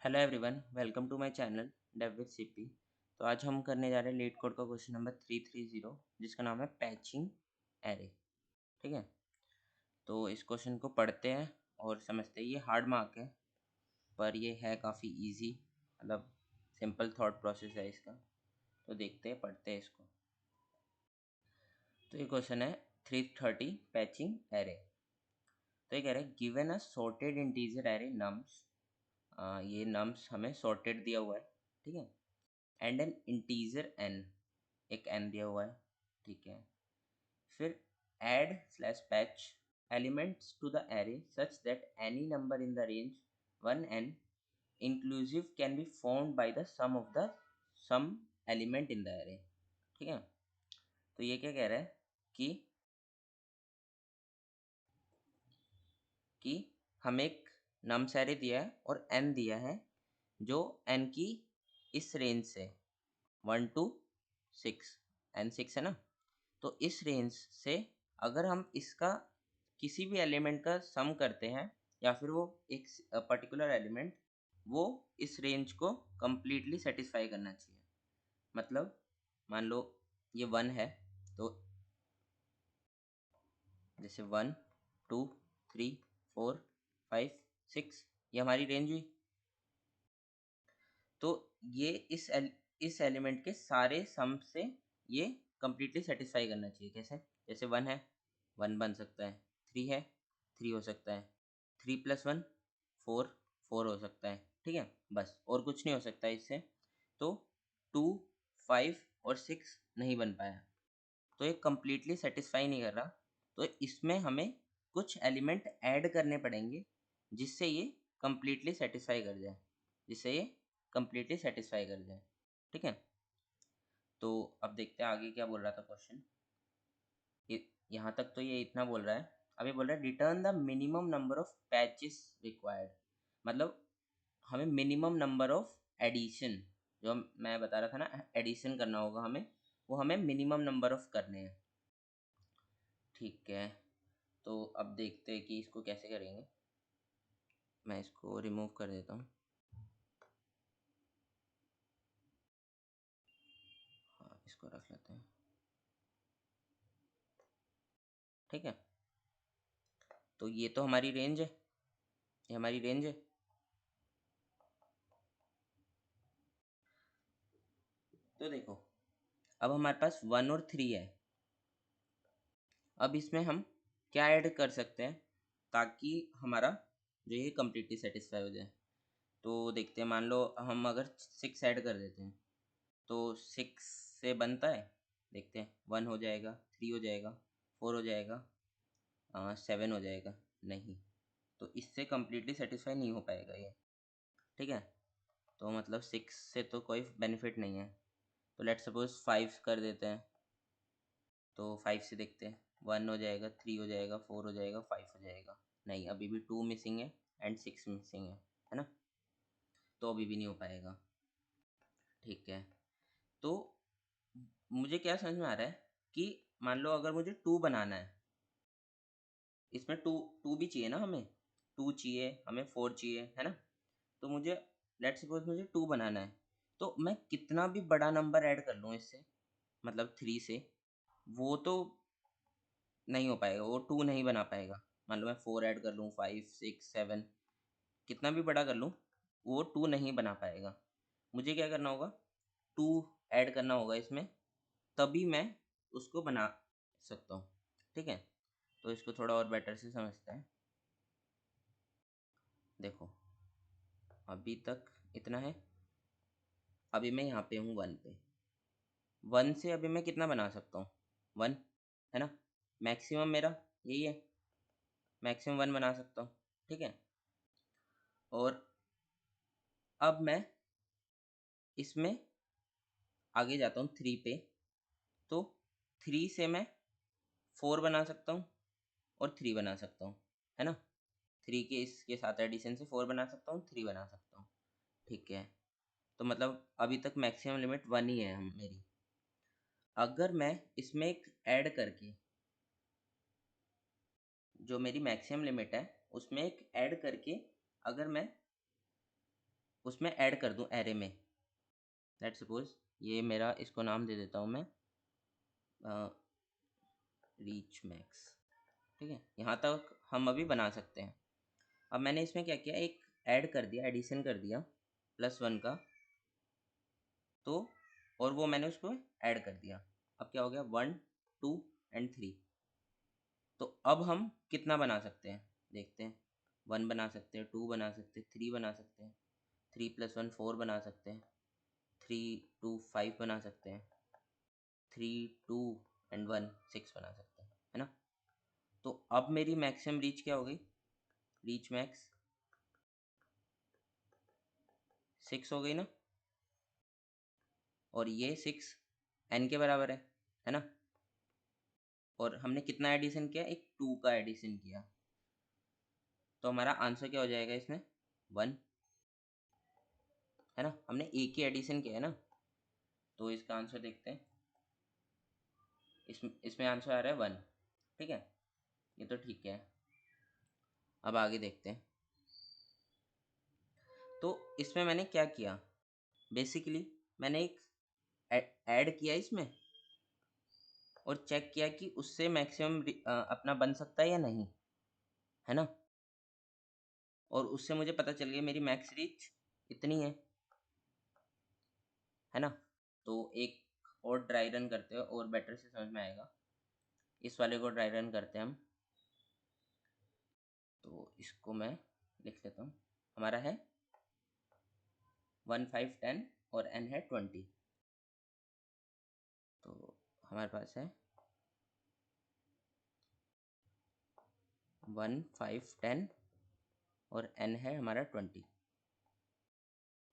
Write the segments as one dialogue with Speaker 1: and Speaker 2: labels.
Speaker 1: Hello everyone, welcome to my channel dev with CP. तो आज हम करने जा रहे हैं लीड कोड का क्वेश्चन नंबर 330, जिसका नाम है पैचिंग एरे। ठीक है, तो इस क्वेश्चन को पढ़ते हैं और समझते हैं। ये हार्ड मार्क है पर ये है काफ़ी इजी, मतलब सिंपल थॉट प्रोसेस है इसका। तो देखते हैं, पढ़ते हैं इसको। तो ये क्वेश्चन है 330 पैचिंग एरे। तो ये कह रहे हैं given a sorted integer array nums. ये नम्स हमें सॉर्टेड दिया हुआ है, ठीक है, एंड एन इंटीजर एन, एक एन दिया हुआ है, ठीक है। फिर add slash patch elements to the array such that any number in the range 1n inclusive can be found by the sum of the sum element in the array. ठीक है, तो ये क्या कह रहा है कि हमें एक नम्स एरे दिया है और एन दिया है, जो एन की इस रेंज से 1 to 6, एन 6 है ना, तो इस रेंज से अगर हम इसका किसी भी एलिमेंट का सम करते हैं या फिर वो एक पर्टिकुलर एलिमेंट, वो इस रेंज को कंप्लीटली सेटिस्फाई करना चाहिए। मतलब मान लो ये 1 है, तो जैसे 1 2 3 4 5 6 ये हमारी रेंज हुई। तो ये इस एलिमेंट के सारे सम से ये कंप्लीटली सेटिस्फाई करना चाहिए। कैसे? जैसे 1 है, 1 बन सकता है, 3 है, 3 हो सकता है, 3+1 4, 4 हो सकता है, ठीक है, बस और कुछ नहीं हो सकता इससे। तो 2 5 और 6 नहीं बन पाया, तो ये कंप्लीटली सेटिस्फाई नहीं कर रहा। तो इसमें हमें कुछ एलिमेंट ऐड करने पड़ेंगे जिससे ये कंप्लीटली सेटिस्फाई कर जाए, जिससे ये कंप्लीटली सेटिस्फाई कर जाए। ठीक है, तो अब देखते हैं आगे क्या बोल रहा था क्वेश्चन। यहाँ तक तो ये इतना बोल रहा है। अभी बोल रहा है return the minimum number of patches required. मतलब हमें मिनिमम नंबर ऑफ एडिशन, जो मैं बता रहा था ना, एडिशन करना होगा हमें, वो हमें मिनिमम नंबर ऑफ करने हैं। ठीक है, तो अब देखते हैं कि इसको कैसे करेंगे। मैं इसको रिमूव कर देता हूँ। हाँ, इसको रख लेते हैं। ठीक है, तो ये तो हमारी रेंज है, ये हमारी रेंज है। तो देखो, अब हमारे पास 1 और 3 है। अब इसमें हम क्या ऐड कर सकते हैं ताकि हमारा जो ये कम्प्लीटली सेटिस्फाई हो जाए। तो देखते हैं, मान लो हम अगर 6 ऐड कर देते हैं तो 6 से बनता है, देखते हैं, 1 हो जाएगा, 3 हो जाएगा, 4 हो जाएगा, 7 हो जाएगा, नहीं, तो इससे कम्प्लीटली सेटिस्फाई नहीं हो पाएगा ये। ठीक है, तो मतलब 6 से तो कोई बेनिफिट नहीं है। तो लेट सपोज 5 कर देते हैं, तो 5 से देखते हैं, 1 हो जाएगा, 3 हो जाएगा, 4 हो जाएगा, 5 हो जाएगा, नहीं, अभी भी 2 मिसिंग है एंड 6 मिसिंग है ना, तो अभी भी नहीं हो पाएगा। ठीक है, तो मुझे क्या समझ में आ रहा है कि मान लो अगर मुझे 2 बनाना है, इसमें 2 2 भी चाहिए ना हमें, 2 चाहिए हमें, 4 चाहिए, है ना। तो मुझे लेट्स सपोज मुझे 2 बनाना है, तो मैं कितना भी बड़ा नंबर ऐड कर लूँ इससे, मतलब 3 से, वो तो नहीं हो पाएगा, वो 2 नहीं बना पाएगा। मान लो मैं 4 ऐड कर लूँ, 5 6 7, कितना भी बड़ा कर लूँ, वो 2 नहीं बना पाएगा। मुझे क्या करना होगा, 2 ऐड करना होगा इसमें, तभी मैं उसको बना सकता हूँ। ठीक है, तो इसको थोड़ा और बेटर से समझते हैं। देखो, अभी तक इतना है, अभी मैं यहाँ पे हूँ 1 पे। 1 से अभी मैं कितना बना सकता हूँ, 1, है ना, मैक्सिमम मेरा यही है, मैक्सिमम 1 बना सकता हूँ। ठीक है, और अब मैं इसमें आगे जाता हूँ 3 पे, तो 3 से मैं 4 बना सकता हूँ और 3 बना सकता हूँ, है ना। 3 के इसके साथ एडिशन से 4 बना सकता हूँ, 3 बना सकता हूँ। ठीक है, तो मतलब अभी तक मैक्सिमम लिमिट 1 ही है मेरी। अगर मैं इसमें एक ऐड करके, जो मेरी मैक्सिमम लिमिट है उसमें एक ऐड करके, अगर मैं उसमें ऐड कर दूं एरे में। लेट्स सपोज ये मेरा, इसको नाम दे देता हूँ मैं रीच मैक्स। ठीक है, यहाँ तक हम अभी बना सकते हैं। अब मैंने इसमें क्या किया, एक ऐड कर दिया, एडिशन कर दिया +1 का, तो और वो मैंने उसको ऐड कर दिया। अब क्या हो गया, 1 2 एंड 3। तो अब हम कितना बना सकते हैं देखते हैं। 1 बना सकते हैं, 2 बना सकते हैं, 3 बना सकते हैं, 3 + 1 4 बना सकते हैं, 3 2 5 बना सकते हैं, 3 2 एंड 1 6 बना सकते हैं, है ना। तो अब मेरी मैक्सिमम रीच क्या हो गई, रीच मैक्स 6 हो गई ना। और ये 6 n के बराबर है ना। और हमने कितना एडिशन किया, एक 2 का एडिशन किया। तो हमारा आंसर क्या हो जाएगा इसमें, 1, है ना। हमने एक ही एडिशन किया है ना। तो इसका आंसर देखते हैं, इसमें आंसर आ रहा है 1। ठीक है, ये तो ठीक है। अब आगे देखते हैं। तो इसमें मैंने क्या किया, बेसिकली मैंने एक ऐड किया इसमें, और चेक किया कि उससे मैक्सिमम अपना बन सकता है या नहीं, है ना। और उससे मुझे पता चल गया मेरी मैक्स रीच इतनी है ना। तो एक और ड्राई रन करते हैं और बेटर से समझ में आएगा। इस वाले को ड्राई रन करते हैं हम। तो इसको मैं लिख लेता हूँ। हमारा है 1 5 10 और n है 20। तो हमारे पास है 1 5 10 और n है हमारा 20।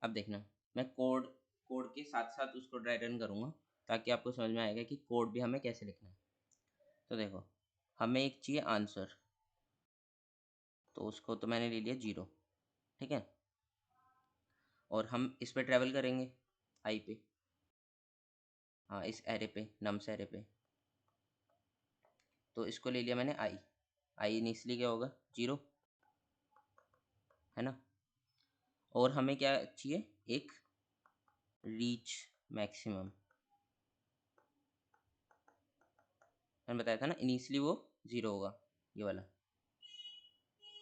Speaker 1: अब देखना, मैं कोड कोड के साथ साथ उसको ड्राई रन करूँगा, ताकि आपको समझ में आएगा कि कोड भी हमें कैसे लिखना है। तो देखो, हमें एक चाहिए आंसर, तो उसको तो मैंने ले लिया 0। ठीक है, और हम इस पे ट्रैवल करेंगे आई पे, हाँ इस एरे पे, नम्स एरे पे। तो इसको ले लिया मैंने आई इनिशियली क्या होगा, 0, है ना। और हमें क्या चाहिए, एक रीच मैक्सिमम। मैंने बताया था ना इनिशियली वो 0 होगा, ये वाला।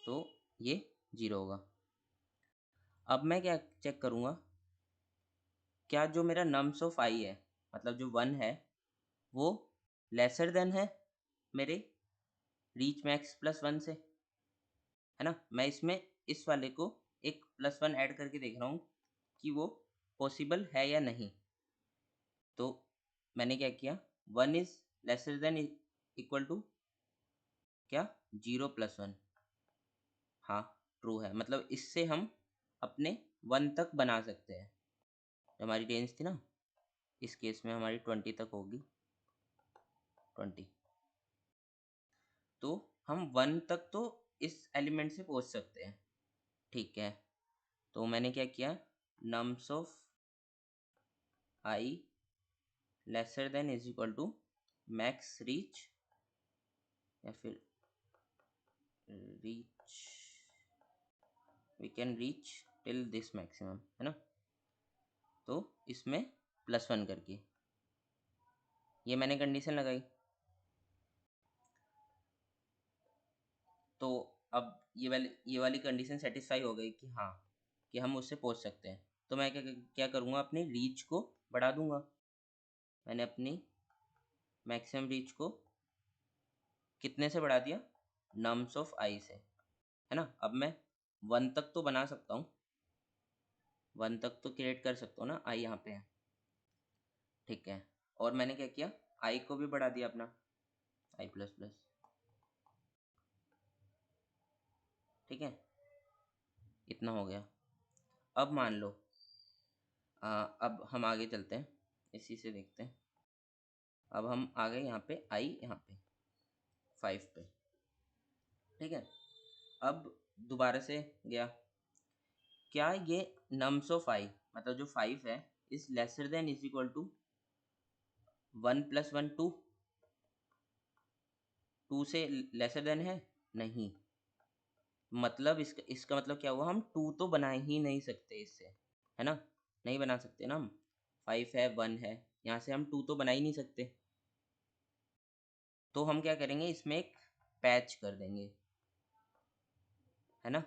Speaker 1: तो ये 0 होगा। अब मैं क्या चेक करूँगा, क्या जो मेरा नम्स ऑफ आई है, मतलब जो 1 है, वो लेसर देन है मेरे रीच मैक्स +1 से, है ना। मैं इसमें इस वाले को एक +1 ऐड करके देख रहा हूँ कि वो पॉसिबल है या नहीं। तो मैंने क्या किया, 1 is lesser than equal to क्या, 0 + 1। हाँ ट्रू है, मतलब इससे हम अपने 1 तक बना सकते हैं। जो हमारी रेंज थी ना, इस केस में हमारी 20 तक होगी, 20। तो हम 1 तक तो इस एलिमेंट से पहुंच सकते हैं। ठीक है, तो मैंने क्या किया, nums of i lesser than is equal to max reach, या फिर reach, we can reach till this maximum, है ना। तो इसमें +1 करके ये मैंने कंडीशन लगाई। तो अब ये वाली कंडीशन सेटिस्फाई हो गई कि हाँ, कि हम उससे पहुंच सकते हैं। तो मैं क्या क्या करूँगा, अपनी रीच को बढ़ा दूंगा। मैंने अपनी मैक्सिमम रीच को कितने से बढ़ा दिया, नम्स ऑफ आई से, है ना। अब मैं 1 तक तो बना सकता हूँ, 1 तक तो क्रिएट कर सकता हूँ ना, आई यहाँ पे है। ठीक है, और मैंने क्या किया, आई को भी बढ़ा दिया अपना, i++। ठीक है, इतना हो गया। अब मान लो अब हम आगे चलते हैं, इसी से देखते हैं। अब हम आ गए यहाँ पे, आई यहाँ पे 5 पे। ठीक है, अब दोबारा से गया, क्या ये नम्स ऑफ आई, मतलब जो 5 है, is lesser than is equal to 1 + 1 2, 2 से लेसर देन है नहीं। मतलब इसका मतलब क्या हुआ, हम 2 तो बना ही नहीं सकते इससे, है ना? नहीं बना सकते ना हम। 5 है, 1 है, यहाँ से हम 2 तो बना ही नहीं सकते। तो हम क्या करेंगे, इसमें एक पैच कर देंगे, है ना?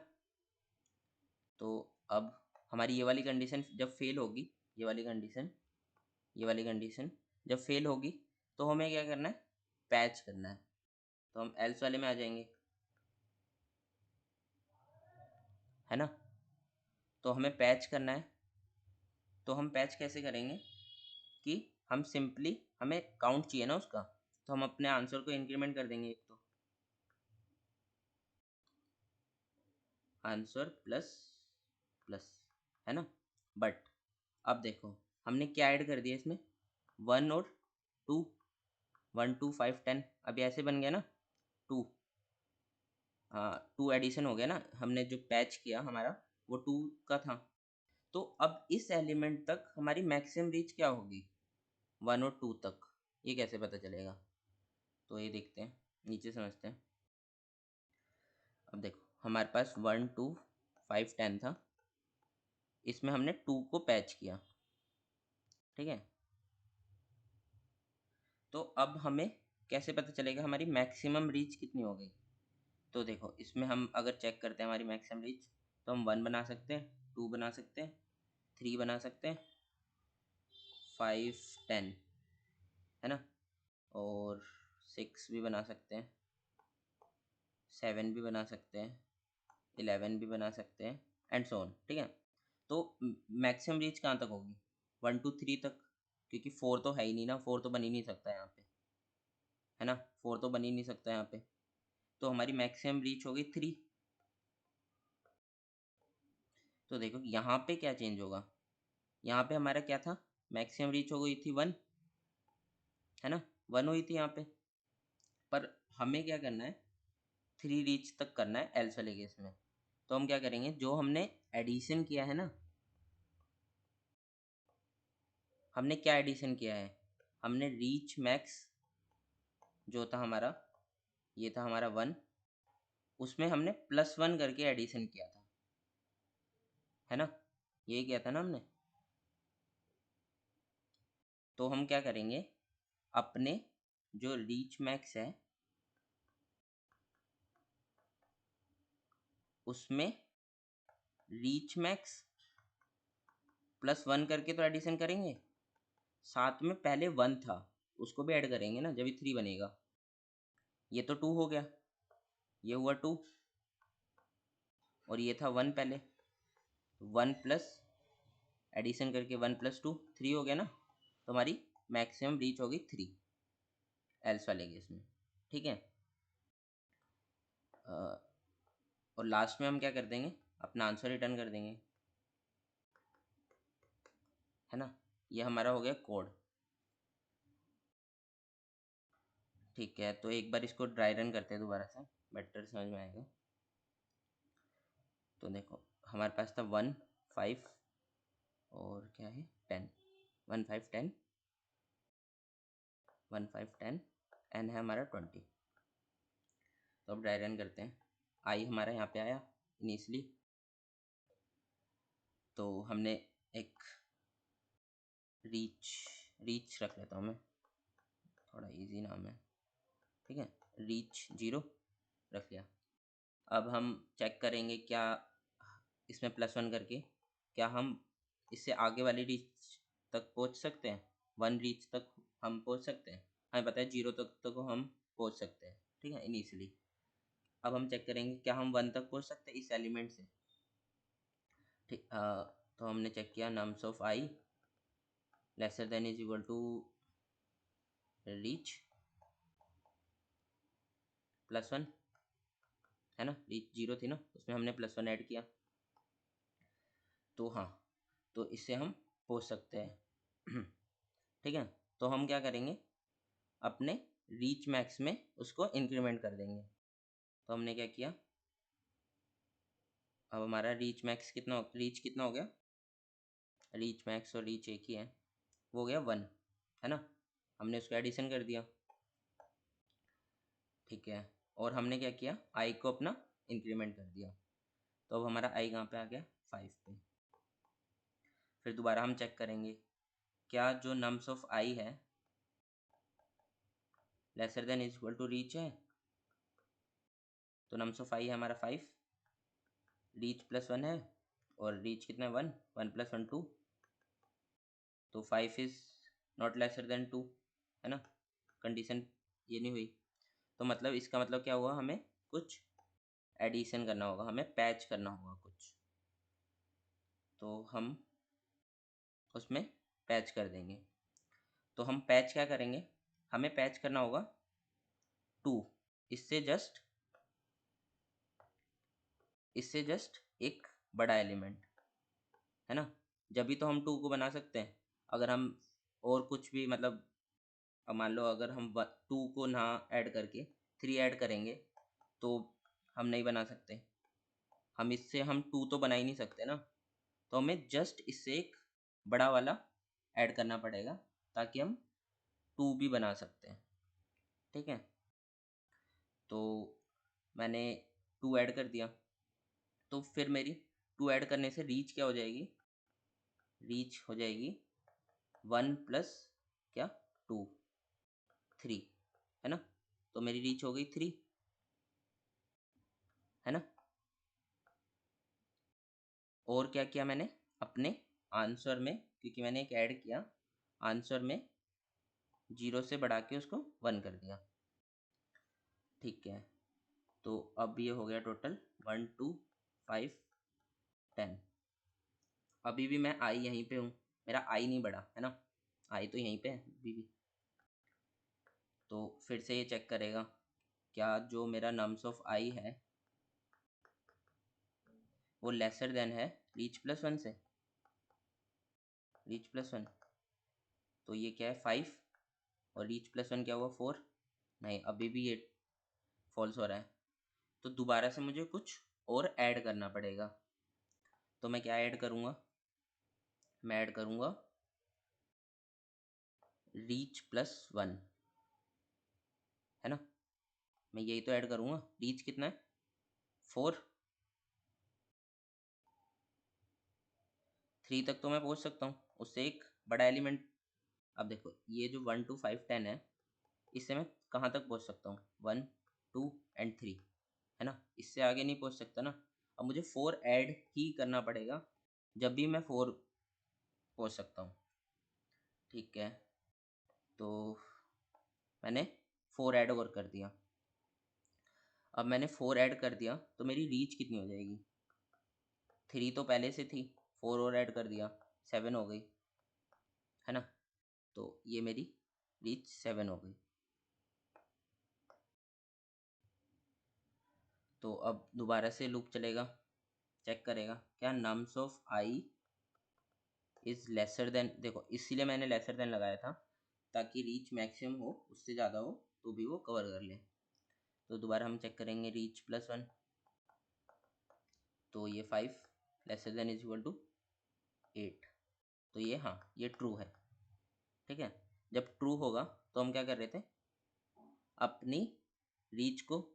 Speaker 1: तो अब हमारी ये वाली कंडीशन जब फेल होगी, ये वाली कंडीशन, ये वाली कंडीशन जब फेल होगी, तो हमें क्या करना है, पैच करना है। तो हम एल्स वाले में आ जाएंगे, है ना? तो हमें पैच करना है। तो हम पैच कैसे करेंगे कि हम सिंपली, हमें काउंट चाहिए ना उसका, तो हम अपने आंसर को इंक्रीमेंट कर देंगे। एक तो आंसर प्लस प्लस, है ना? बट अब देखो, हमने क्या ऐड कर दिया इसमें, 1 और 2, 1 2 5 10, अब ये ऐसे बन गया ना 2। हाँ, 2 एडिशन हो गया ना, हमने जो पैच किया हमारा वो 2 का था। तो अब इस एलिमेंट तक हमारी मैक्सिमम रीच क्या होगी, 1 और 2 तक। ये कैसे पता चलेगा, तो ये देखते हैं, नीचे समझते हैं। अब देखो, हमारे पास 1 2 5 10 था, इसमें हमने 2 को पैच किया, ठीक है? तो अब हमें कैसे पता चलेगा हमारी मैक्सिमम रीच कितनी हो गई। तो देखो, इसमें हम अगर चेक करते हैं हमारी मैक्सिमम रीच, तो हम 1 बना सकते हैं, 2 बना सकते हैं, 3 बना सकते हैं, 5 10, है ना? और 6 भी बना सकते हैं, 7 भी बना सकते हैं, 11 भी बना सकते हैं, एंड सो ऑन, ठीक है? तो मैक्सिमम रीच कहाँ तक होगी, 1 2 3 तक, क्योंकि 4 तो है ही नहीं ना, 4 तो बन ही नहीं सकता यहाँ पे, है ना? 4 तो बन ही नहीं सकता यहाँ पे। तो हमारी मैक्सिमम रीच होगी 3। तो देखो यहाँ पे क्या चेंज होगा, यहाँ पे हमारा क्या था, मैक्सिमम रीच हो गई थी 1, है ना? 1 हुई थी यहाँ पे। पर हमें क्या करना है, 3 रीच तक करना है एल्स वाले केस में। तो हम क्या करेंगे, जो हमने एडिशन किया है ना, हमने क्या एडिशन किया है, हमने रीच मैक्स जो था हमारा, ये था हमारा 1, उसमें हमने +1 करके एडिशन किया था, है ना? यही किया था ना हमने। तो हम क्या करेंगे, अपने जो रीच मैक्स है उसमें रीच मैक्स +1 करके तो एडिशन करेंगे, साथ में पहले 1 था उसको भी ऐड करेंगे ना, जब 3 बनेगा। ये तो 2 हो गया, ये हुआ 2, और ये था 1 पहले, 1 प्लस एडिशन करके 1 + 2 3 हो गया ना। तो हमारी मैक्सिमम रीच होगी 3 एल्स वाले केस में, ठीक है? और लास्ट में हम क्या कर देंगे, अपना आंसर रिटर्न कर देंगे, है ना? ये हमारा हो गया कोड। ठीक है, तो एक बार इसको ड्राई रन करते हैं दोबारा से, बेटर समझ में आएगा। तो देखो, हमारे पास था 1 5 और क्या है 10, 1 5 10, 1 5 10, एन है हमारा 20। तो अब ड्राई रन करते हैं, आई हमारा यहाँ पे आया इनिशियली। तो हमने एक रीच रीच रख लेता हूँ मैं, थोड़ा इजी नाम है, ठीक है? रीच 0 रख लिया। अब हम चेक करेंगे क्या इसमें +1 करके क्या हम इससे आगे वाली रीच तक पहुंच सकते हैं, 1 रीच तक हम पहुंच सकते हैं। हमें पता है 0 तक हम पहुंच सकते हैं, ठीक है, इनिशियली। अब हम चेक करेंगे क्या हम 1 तक पहुंच सकते हैं इस एलिमेंट से, ठीक। तो हमने चेक किया, nums of i lesser than is equal to reach +1, है ना? रीच 0 थी ना, उसमें हमने +1 ऐड किया। तो हाँ, तो इससे हम पहुंच सकते हैं ठीक है? तो हम क्या करेंगे, अपने रीच मैक्स में उसको इंक्रीमेंट कर देंगे। तो हमने क्या किया, अब हमारा रीच मैक्स रीच कितना हो गया, रीच मैक्स और रीच एक ही है, वो हो गया 1, है ना? हमने उसको एडिशन कर दिया, ठीक है? और हमने क्या किया, आई को अपना इंक्रीमेंट कर दिया। तो अब हमारा आई कहाँ पे आ गया, 5 पे। फिर दोबारा हम चेक करेंगे क्या जो नम्स ऑफ आई है lesser than is equal to reach है। तो नम्स ऑफ आई है हमारा 5, रीच प्लस 1 है, और रीच कितना है 1, 1 प्लस 1 2, तो 5 इज नॉट लेसर देन 2, है ना। कंडीशन ये नहीं हुई, तो मतलब इसका मतलब क्या हुआ, हमें कुछ एडिशन करना होगा, हमें पैच करना होगा कुछ, तो हम उसमें पैच कर देंगे। तो हम पैच क्या करेंगे, हमें पैच करना होगा 2, इससे जस्ट एक बड़ा एलिमेंट, है ना। जब भी तो हम 2 को बना सकते हैं। अगर हम और कुछ भी मतलब, अब मान लो अगर हम 2 को ना ऐड करके 3 ऐड करेंगे तो हम नहीं बना सकते। हम 2 तो बना ही नहीं सकते ना। तो हमें जस्ट इससे एक बड़ा वाला ऐड करना पड़ेगा ताकि हम 2 भी बना सकते हैं, ठीक है। तो मैंने 2 ऐड कर दिया, तो फिर मेरी 2 ऐड करने से रीच क्या हो जाएगी, रीच हो जाएगी 1 प्लस क्या 2, 3, है ना। तो मेरी रीच हो गई 3, है ना। और क्या किया मैंने अपने आंसर में, क्योंकि मैंने एक ऐड किया, आंसर में 0 से बढ़ा के उसको 1 कर दिया, ठीक है। तो अब ये हो गया टोटल 1 2 5 10। अभी भी मैं आई यहीं पे हूँ, मेरा आई नहीं बढ़ा, है ना। आई तो यहीं पे है अभी भी। तो फिर से ये चेक करेगा क्या जो मेरा नम्स ऑफ आई है वो लेसर देन है रीच प्लस 1 से, रीच प्लस 1। तो ये क्या है 5, और रीच प्लस 1 क्या हुआ 4, नहीं अभी भी ये फॉल्स हो रहा है। तो दोबारा से मुझे कुछ और ऐड करना पड़ेगा। तो मैं क्या ऐड करूँगा, मैं ऐड करूँगा रीच प्लस 1, है ना। मैं यही तो ऐड करूँगा। रीच कितना है 4, 3 तक तो मैं पहुँच सकता हूँ, उससे एक बड़ा एलिमेंट। अब देखो ये जो 1 2 5 10 है, इससे मैं कहाँ तक पहुँच सकता हूँ, 1 2 एंड 3, है ना। इससे आगे नहीं पहुँच सकता ना। अब मुझे 4 ऐड ही करना पड़ेगा, जब भी मैं 4 पहुँच सकता हूँ, ठीक है। तो मैंने 4 ऐड और कर दिया। अब मैंने 4 ऐड कर दिया तो मेरी रीच कितनी हो जाएगी, 3 तो पहले से थी, 4 और ऐड कर दिया 7 हो गई, है ना। तो ये मेरी रीच 7 हो गई। तो अब दोबारा से लूप चलेगा, चेक करेगा क्या nums of i is lesser then, देखो इसीलिए मैंने लेसर देन लगाया था ताकि रीच मैक्सिमम हो, उससे ज़्यादा हो तो भी वो कवर कर ले। तो दोबारा हम चेक करेंगे रीच प्लस 1, तो ये 5 lesser than is equal to 8। तो ये हाँ ये ट्रू है, ठीक है। जब ट्रू होगा तो हम क्या कर रहे थे, अपनी रीच को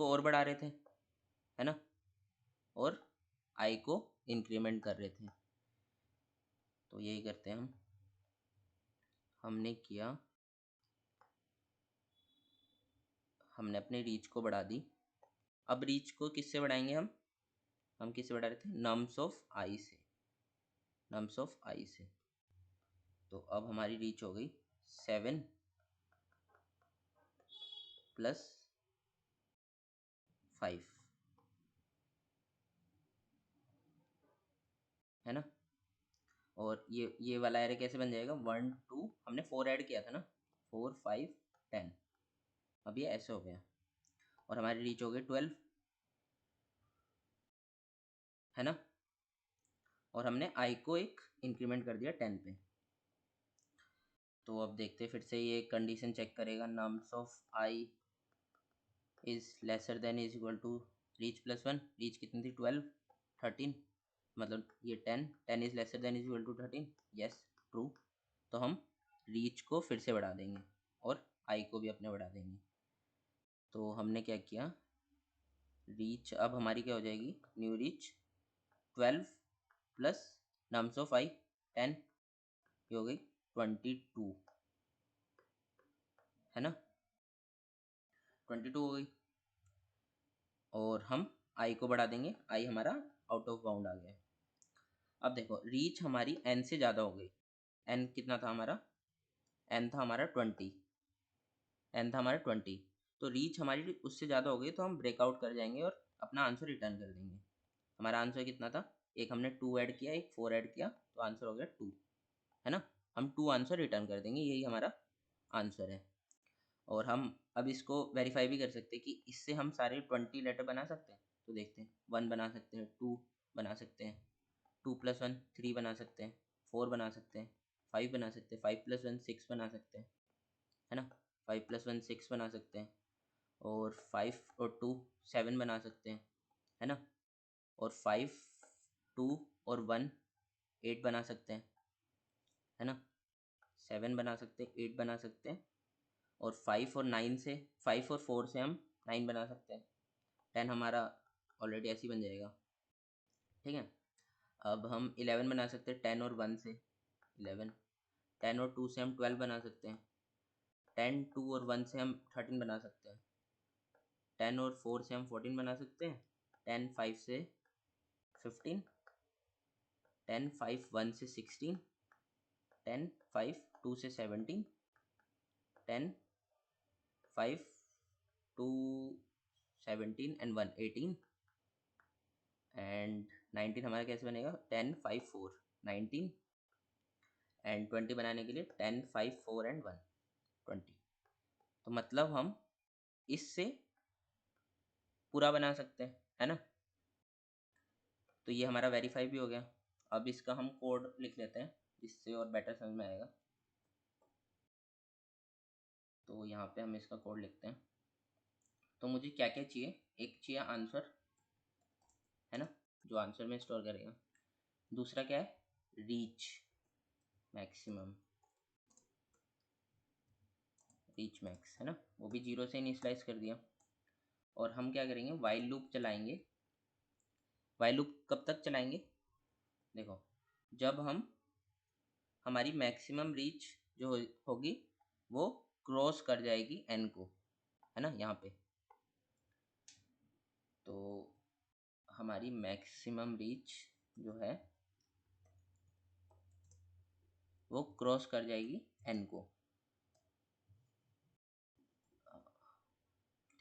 Speaker 1: और बढ़ा रहे थे, है ना, और आई को इंक्रीमेंट कर रहे थे। तो यही करते हैं हम, हमने किया, हमने अपनी रीच को बढ़ा दी। अब रीच को किससे बढ़ाएंगे हम किससे बढ़ा रहे थे, नम्स ऑफ आई से, नम्स ऑफ आई से। तो अब हमारी रीच हो गई 7 प्लस 5, है ना। और ये वाला एरे कैसे बन जाएगा, 1 2 हमने 4 ऐड किया था ना, 4 5 10, अब ये ऐसे हो गया। और हमारी रीच हो गई 12, है ना। और हमने आई को एक इंक्रीमेंट कर दिया 10 पे। तो अब देखते फिर से ये कंडीशन चेक करेगा, nums of i is lesser than is equal to reach plus 1, reach कितनी थी 12, 13, मतलब ये 10, 10 is lesser than is equal to 13, yes true. तो हम रीच को फिर से बढ़ा देंगे और आई को भी अपने बढ़ा देंगे। तो हमने क्या किया, रीच अब हमारी क्या हो जाएगी, new reach 12 plus norms of I 10, ये हो गई 22, है ना, 22 हो गई। और हम आई को बढ़ा देंगे, आई हमारा आउट ऑफ बाउंड आ गया। अब देखो रीच हमारी एन से ज़्यादा हो गई। एन कितना था हमारा, एन था हमारा 20, एन था हमारा 20। तो रीच हमारी उससे ज़्यादा हो गई, तो हम ब्रेकआउट कर जाएंगे और अपना आंसर रिटर्न कर देंगे। हमारा आंसर कितना था, एक हमने 2 ऐड किया, एक 4 ऐड किया, तो आंसर हो गया 2, है ना। हम 2 आंसर रिटर्न कर देंगे, यही हमारा आंसर है। और हम अब इसको वेरीफाई भी कर सकते हैं कि इससे हम सारे 20 लेटर बना सकते हैं। तो देखते हैं, 1 बना सकते हैं, 2 बना सकते हैं, 2 + 1 3 बना सकते हैं, 4 बना सकते हैं, 5 बना सकते हैं, 5 + 1 6 बना सकते हैं, है ना, 5 + 1 6 बना सकते हैं, और 5 और 2 7 बना सकते हैं, है ना, और 5 2 और 1 8 बना सकते हैं, है ना, 7 बना सकते हैं, 8 बना सकते हैं, और 5 और 9 से 5 और 4 से हम 9 बना सकते हैं, 10 हमारा ऑलरेडी ऐसे ही बन जाएगा, ठीक है। अब हम 11 बना सकते हैं 10 और 1 से, 11, 10 और 2 से हम 12 बना सकते हैं, 10 2 और 1 से हम 13 बना सकते हैं, 10 और 4 से हम 14 बना सकते हैं, 10 5 से 15, 10 5 1 से 16, 10 5 2 से 17, 10 5 2 17 एंड 1 18, एंड 19 हमारा कैसे बनेगा, 10 5 4 19, एंड 20 बनाने के लिए 10 5 4 एंड 1 20। तो मतलब हम इससे पूरा बना सकते हैं, है ना। तो ये हमारा वेरीफाई भी हो गया। अब इसका हम कोड लिख लेते हैं, जिससे और बेटर समझ में आएगा। तो यहाँ पे हम इसका कोड लिखते हैं। तो मुझे क्या क्या चाहिए, एक चाहिए आंसर, है ना, जो आंसर में स्टोर करेगा। दूसरा क्या है, रीच मैक्सिमम, रीच मैक्स, है ना, वो भी 0 से इनिशियलाइज कर दिया। और हम क्या करेंगे, वाइल लूप चलाएंगे। वाइल लूप कब तक चलाएंगे, देखो, जब हम हमारी मैक्सिमम रीच जो होगी वो क्रॉस कर जाएगी एन को, है ना, यहाँ पे। तो हमारी मैक्सिमम रीच जो है वो क्रॉस कर जाएगी एन को,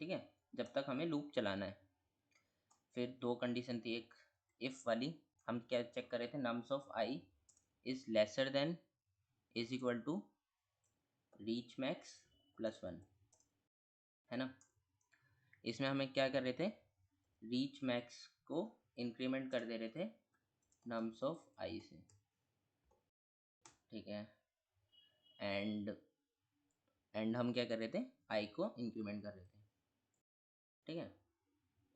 Speaker 1: ठीक है, जब तक हमें लूप चलाना है। फिर दो कंडीशन थी, एक इफ वाली, हम क्या चेक कर रहे थे, nums of i is lesser than is equal to reach max +1, है ना। इसमें हमें क्या कर रहे थे, रीच मैक्स को इंक्रीमेंट कर दे रहे थे नम्स ऑफ आई से, ठीक है, एंड हम क्या कर रहे थे, आई को इंक्रीमेंट कर रहे थे, ठीक है।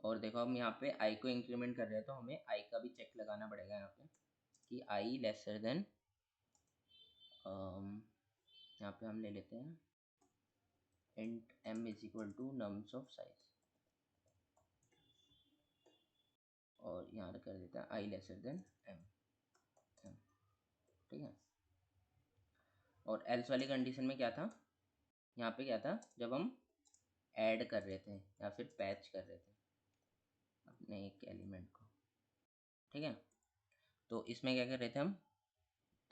Speaker 1: और देखो हम यहाँ पे आई को इंक्रीमेंट कर रहे हैं, तो हमें आई का भी चेक लगाना पड़ेगा यहाँ पे कि आई लेसर देन, यहाँ पे हम ले लेते हैं int m is equal to nums of size, और यहाँ कर देते हैं आई लेसर देन m, ठीक है। और एल्स वाली कंडीशन में क्या था, यहाँ पे क्या था, जब हम ऐड कर रहे थे या फिर पैच कर रहे थे अपने एक एलिमेंट को, ठीक है। तो इसमें क्या कर रहे थे हम,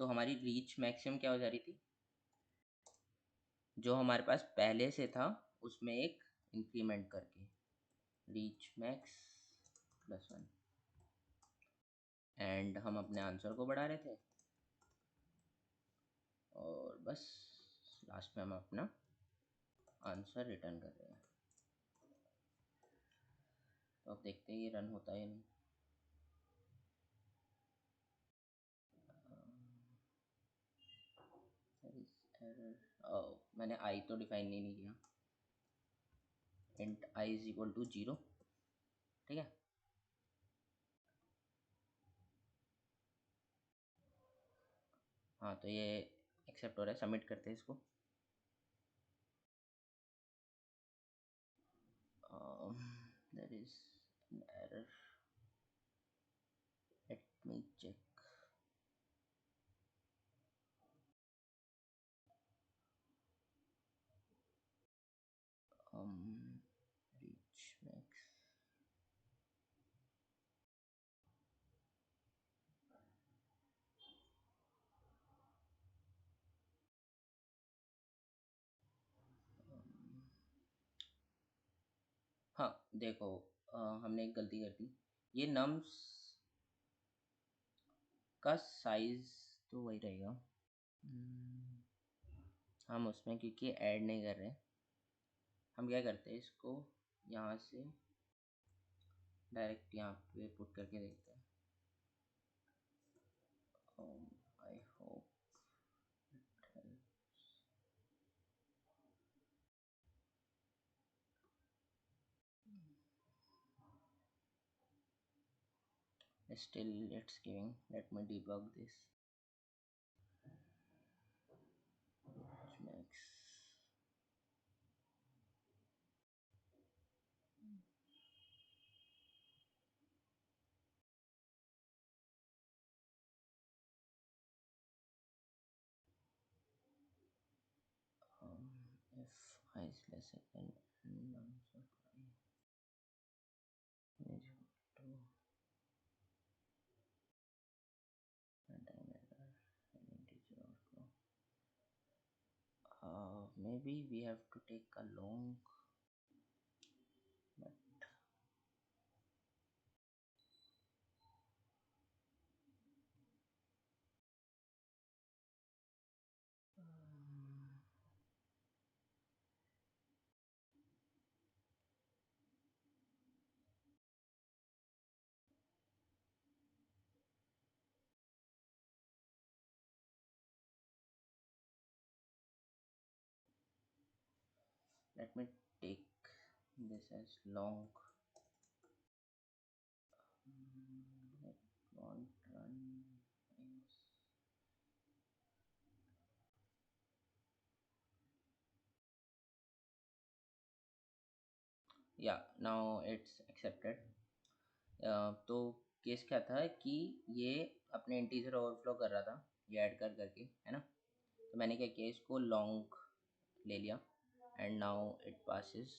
Speaker 1: तो हमारी रीच मैक्सिमम क्या हो जा रही थी, जो हमारे पास पहले से था उसमें एक इंक्रीमेंट करके रीच मैक्स +1, एंड हम अपने आंसर को बढ़ा रहे थे, और बस लास्ट में हम अपना आंसर रिटर्न कर रहे हैं। तो अब देखते हैं ये रन होता है या नहीं। मैंने आई तो डिफाइन नहीं किया, int i is equal to 0, ठीक है। हाँ, तो ये एक्सेप्ट हो रहा है, सबमिट करते हैं इसको। That is an error. Let me check. Reach max. हाँ देखो, हमने एक गलती कर दी। ये नम्स का साइज तो वही रहेगा। हम उसमें क्योंकि ऐड नहीं कर रहे, हम क्या करते हैं, इसको यहाँ से डायरेक्ट यहाँ पे पुट करके देखते हैं। I hope still it's giving. Let me debug this. Which makes if I is less than none, so I is equal to runtime error and integer outflow. Maybe we have to take a long, but let me take this as long. It won't run. Yeah, now it's accepted. तो case क्या था कि ये अपने integer overflow कर रहा था, ये ऐड कर करके, है ना। तो मैंने क्या किया, इसको लॉन्ग ले लिया एंड नाउ इट पासिस।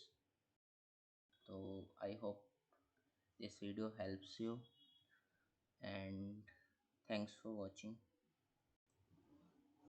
Speaker 1: तो I hope this video helps you and thanks for watching.